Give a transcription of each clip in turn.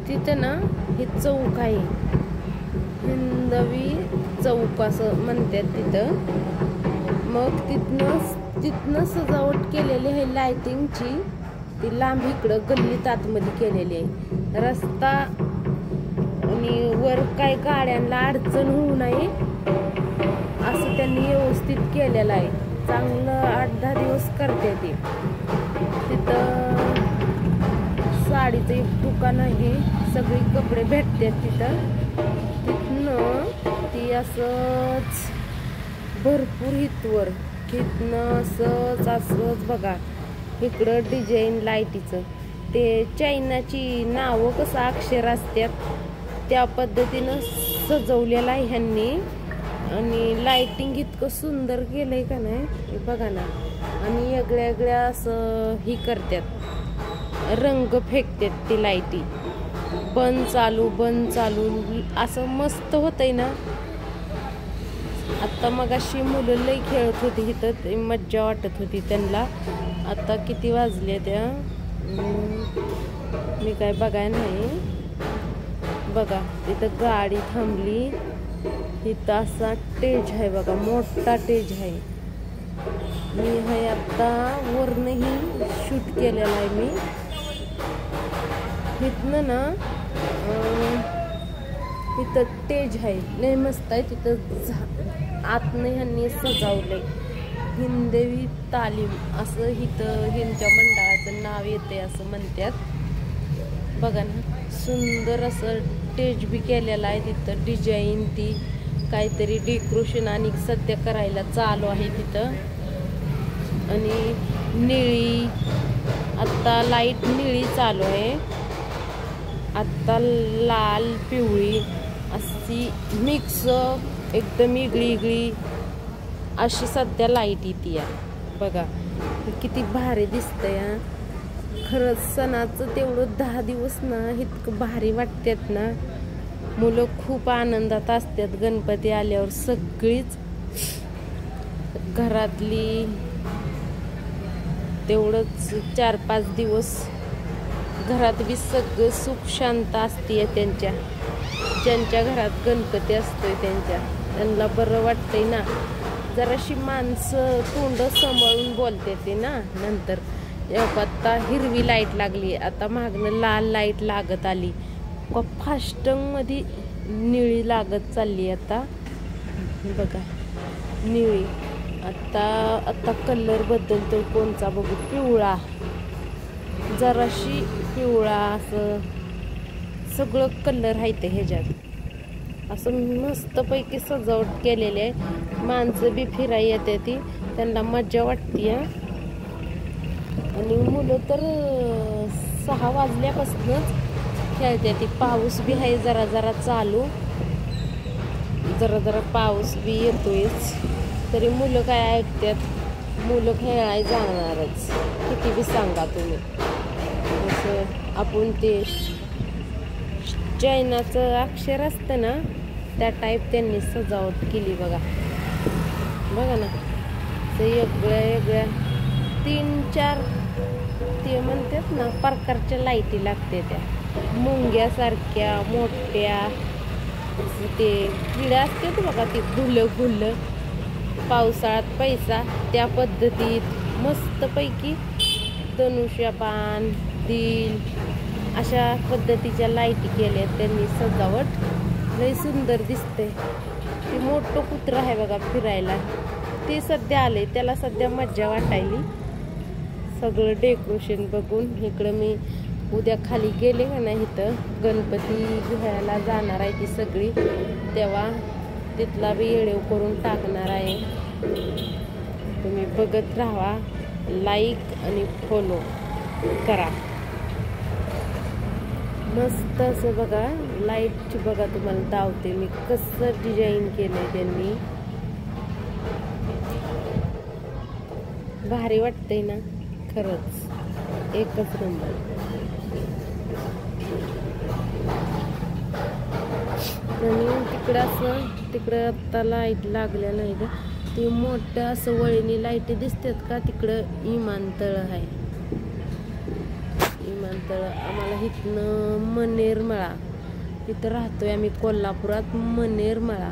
तिथे ना हे चौक आहे, हिंदवी चौक असं म्हणतात तिथं. मग तिथनं सजावट केलेली आहे लायटिंगची. ती लांब इकडं गल्लीत आतमध्ये केलेली आहे. रस्ता आणि वर काय गाड्यांना अडचण होऊ नये असं त्यांनी व्यवस्थित केलेलं आहे. चांगलं 8-10 दिवस करते ती. तिथं साडीचं एक दुकान आहे, सगळी कपडे भेटतात तिथं. तिथनं ती असंच भरपूर हितवर तिथनं असंच बघा इकडं डिझाईन लाईटीचं ते चायनाची नावं कसं अक्षर असतात त्या पद्धतीनं सजवलेलं आहे ह्यांनी. आणि लाईटिंग इतकं सुंदर केलंय का नाही, हे बघा ना. आणि वेगळ्या असं ही करतात, रंग फेकतात ती लाईटी, बंद चालू असं मस्त होतंय ना. आता मगाशी मुलं लई खेळत होती इथं, मज्जा वाटत होती त्यांना. आता किती वाजले त्या मी काय बघाय नाही. बघा तिथं गाडी थांबली, इथं असा टेज आहे बघा, मोठा टेज आहे. मी हे आता वरनही शूट केलेला आहे मी. इथनं ना इथं टेज आहे, लय मस्त आहे. तिथं आतनं ह्यांनी सजावलंय, हिंदवी तालीम असं इथं ह्यांच्या मंडळाचं नाव येते असं म्हणतात. बघा ना, सुंदर असं टेज बी केलेला आहे. तिथं डिझाईन ती काहीतरी डेकोरेशन आणि सध्या करायला चालू आहे तिथं. आणि निळी आत्ता लाईट निळी चालू आहे, आत्ता लाल पिवळी अशी मिक्स एकदम इगळी अशी सध्या लाईट येते. बघा किती भारी दिसतंय. खरंच सणाचं तेवढं 10 दिवस ना इतकं भारी वाटतात ना. मुलं खूप आनंदात असतात गणपती आल्यावर. सगळीच घरातली तेवढंच 4-5 दिवस घरात बी सगळं सुख शांत असते त्यांच्या. ज्यांच्या घरात गणपती असतोय त्यांना बरं वाटतंय ना. जराशी माणसं तोंड सांभाळून बोलते ते ना. नंतर आता हिरवी लाईट लागली, आता मागणं लाल लाईट लागत आली, फास्टमध्ये निळी लागत चालली. आता बघा निळी, आता कलर बदलतो कोणचा बघू, पिवळा, जराशी पिवळा असं सगळं कलर आहे ते ह्याच्यात. असं मस्तपैकी सजावट केलेली आहे. माणसं बी फिरायला येते ती, त्यांना मज्जा वाटते. आणि मुलं तर 6 वाजल्यापासूनच खेळते ती. पाऊस बी आहे जरा चालू, जरा पाऊस बी येतोयच, तरी मुलं काय ऐकतात. मुलं खेळायला जाणारच किती बी सांगा तुम्ही. असं आपण ते चायनाचं अक्षर असतं ना त्या टाईप त्यांनी सजावट केली. बघा ना, ते वेगळ्या 3-4 ते म्हणतात ना प्रकारच्या लाईटी लागते त्या मुंग्यासारख्या मोठ्या. ते किडा असते बघा, ते गुल्ल पावसाळ्यात पैसा त्या पद्धतीत मस्तपैकी धनुष्यबाण दिल अशा पद्धतीच्या लाईटी केल्या त्यांनी सजावट. लय सुंदर दिसते. ते मोठं कुत्रं आहे बघा फिरायला, ते सध्या आले, त्याला सध्या मज्जा वाटायली सगळं डेकोरेशन बघून. इकडं मी उद्या खाली गेले का नाही, इथं गणपती घ्यायला जाणार आहे ती सगळी, तेव्हा तिथला बी व्हिडिओ करून टाकणार आहे. तुम्ही बघत राहा, लाईक आणि फॉलो करा. मस्त असं बघा लाईटची, बघा तुम्हाला दावते मी कसं डिझाईन केलंय त्यांनी. भारी वाटतंय ना खरंच, एकच नंबर. आणि तिकडं आता लाईट लागलेलं आहे का, ते मोठं असं वळणी लाईट दिसतात का, तिकडं विमानतळ आहे. विमानतळ आम्हाला इथनं मनेरमळा, इथं राहतोय आम्ही कोल्हापुरात मनेरमळा,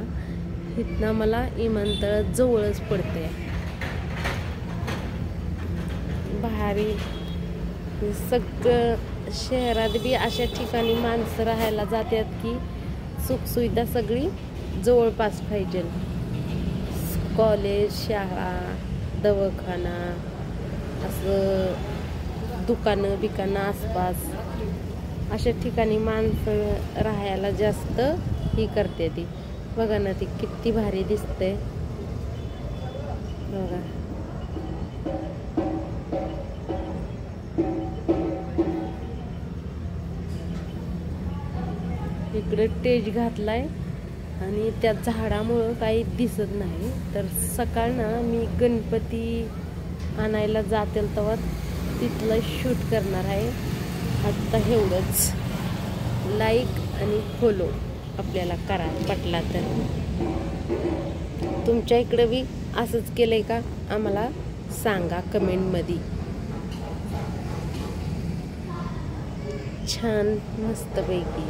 इथनं आम्हाला विमानतळ जवळच पडते. भारी सगळं शहरात बी अशा ठिकाणी माणसं राहायला जातात की सुखसुविधा सगळी जवळपास पाहिजे. कॉलेज, शाळा, दवाखाना, असं दुकानं बिकानं आसपास अशा ठिकाणी माणसं राहायला जास्त ही करते. ती बघा ना, ती किती भारी दिसते बघा. इकडे टेज घातलाय आणि त्या झाडामुळं काही दिसत नाही. तर सकाळनं मी गणपती आणायला जाते तेव्हा तिथलं शूट करणार आहे. आत्ता एवढंच. लाईक आणि फॉलो आपल्याला करा पटला तर. तुमच्या इकडे बी असंच केलंय का आम्हाला सांगा कमेंटमध्ये. छान मस्तपैकी